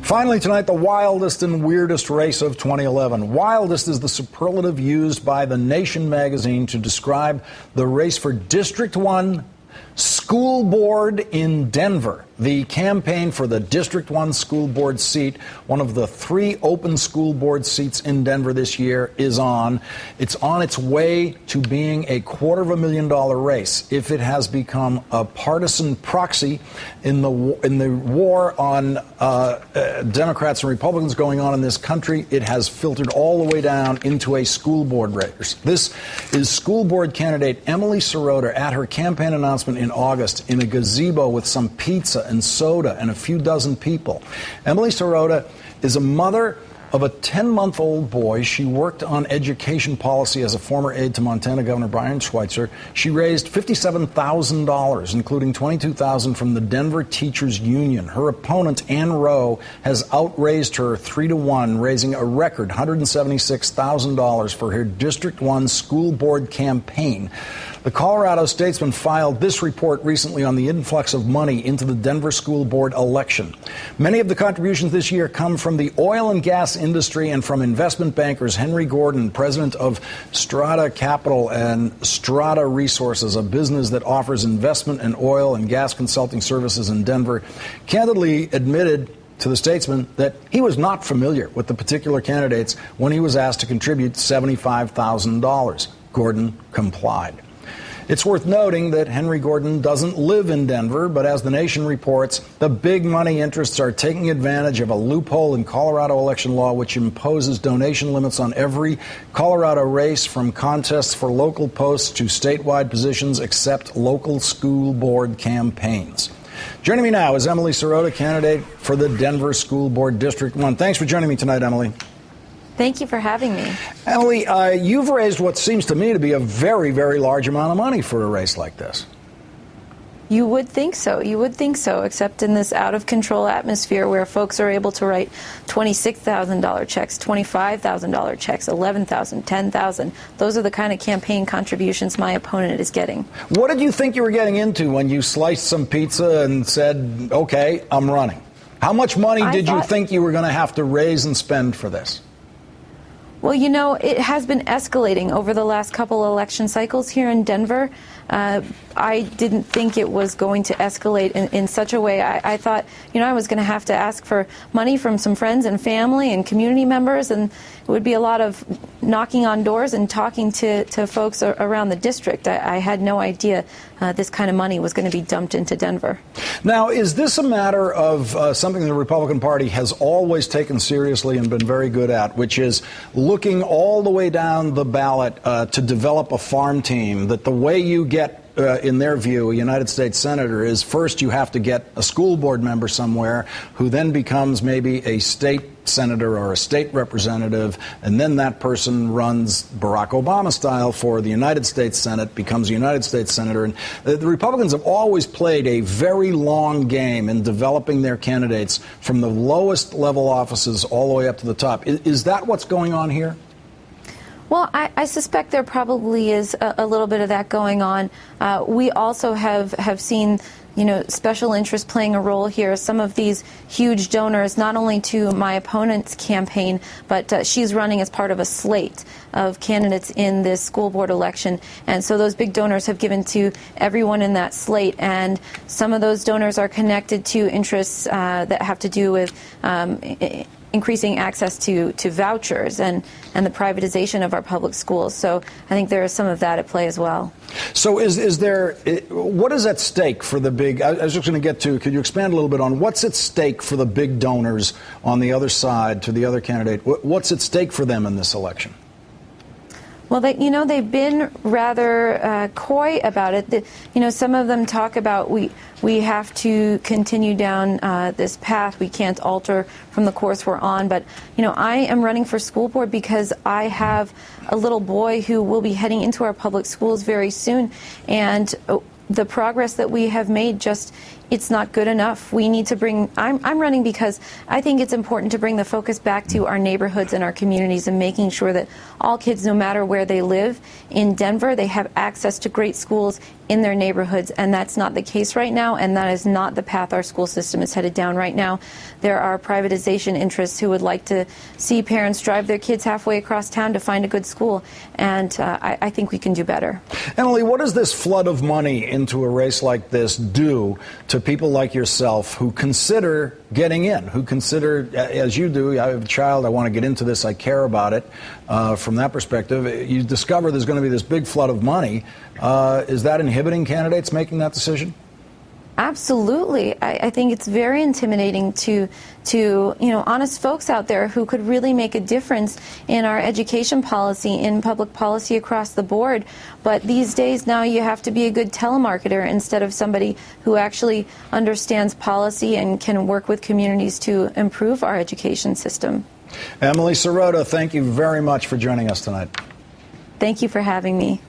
Finally tonight, the wildest and weirdest race of 2011. Wildest is the superlative used by The Nation magazine to describe the race for District 1 School Board in Denver. The campaign for the District 1 school board seat, one of the 3 open school board seats in Denver this year, is on. It's on its way to being a $250,000 race. If it has become a partisan proxy in the war on Democrats and Republicans going on in this country, it has filtered all the way down into a school board race. This is school board candidate Emily Sirota at her campaign announcement in August in a gazebo with some pizza and soda and a few dozen people. Emily Sirota is a mother of a 10-month-old boy. She worked on education policy as a former aide to Montana Governor Brian Schweitzer. She raised $57,000, including $22,000 from the Denver Teachers Union. Her opponent, Ann Rowe, has outraised her 3-to-1, raising a record $176,000 for her District 1 school board campaign. The Colorado Statesman filed this report recently on the influx of money into the Denver school board election. Many of the contributions this year come from the oil and gas industry and from investment bankers. Henry Gordon, president of Strata Capital and Strata Resources, a business that offers investment in oil and gas consulting services in Denver, candidly admitted to the Statesman that he was not familiar with the particular candidates when he was asked to contribute $75,000. Gordon complied. It's worth noting that Henry Gordon doesn't live in Denver, but as The Nation reports, the big money interests are taking advantage of a loophole in Colorado election law which imposes donation limits on every Colorado race, from contests for local posts to statewide positions, except local school board campaigns. Joining me now is Emily Sirota, candidate for the Denver School Board District 1. Thanks for joining me tonight, Emily. Thank you for having me. Emily, you've raised what seems to me to be a very, very large amount of money for a race like this. You would think so. You would think so, except in this out-of-control atmosphere where folks are able to write $26,000 checks, $25,000 checks, $11,000, $10,000. Those are the kind of campaign contributions my opponent is getting. What did you think you were getting into when you sliced some pizza and said, okay, I'm running? How much money did you think you were going to have to raise and spend for this? Well, you know, it has been escalating over the last couple election cycles here in Denver. I didn't think it was going to escalate in such a way. I thought, you know, I was going to have to ask for money from some friends and family and community members, and it would be a lot of knocking on doors and talking to folks around the district. I had no idea this kind of money was going to be dumped into Denver. Now, is this a matter of something the Republican Party has always taken seriously and been very good at, which is looking all the way down the ballot to develop a farm team, that the way you get, in their view, a United States senator is first you have to get a school board member somewhere who then becomes maybe a state senator or a state representative, and then that person runs Barack Obama style for the United States Senate, becomes a United States senator. And the Republicans have always played a very long game in developing their candidates from the lowest level offices all the way up to the top. Is that what's going on here? Well, I suspect there probably is a little bit of that going on. We also have seen, you know, special interest playing a role here. Some of these huge donors, not only to my opponent's campaign, but she's running as part of a slate of candidates in this school board election. And so those big donors have given to everyone in that slate. And some of those donors are connected to interests that have to do with increasing access to vouchers and the privatization of our public schools. So I think there is some of that at play as well. So is there, what is at stake for the big, I was just going to get to, could you expand a little bit on what's at stake for the big donors on the other side, to the other candidate? What's at stake for them in this election? Well, they've been rather coy about it. Some of them talk about we have to continue down this path. We can't alter from the course we're on. But, I am running for school board because I have a little boy who will be heading into our public schools very soon. And the progress that we have made just it's not good enough. We need to bring, I'm running because I think it's important to bring the focus back to our neighborhoods and our communities and making sure that all kids, no matter where they live in Denver, they have access to great schools in their neighborhoods, and that's not the case right now, and that is not the path our school system is headed down right now. There are privatization interests who would like to see parents drive their kids halfway across town to find a good school, and I think we can do better. Emily, what does this flood of money into a race like this do to people like yourself who consider getting in, who consider, as you do, I have a child, I want to get into this, I care about it. From that perspective, you discover there's going to be this big flood of money. Is that inhibiting candidates making that decision? Absolutely. I think it's very intimidating to honest folks out there who could really make a difference in our education policy, in public policy across the board. But these days now you have to be a good telemarketer instead of somebody who actually understands policy and can work with communities to improve our education system. Emily Sirota, thank you very much for joining us tonight. Thank you for having me.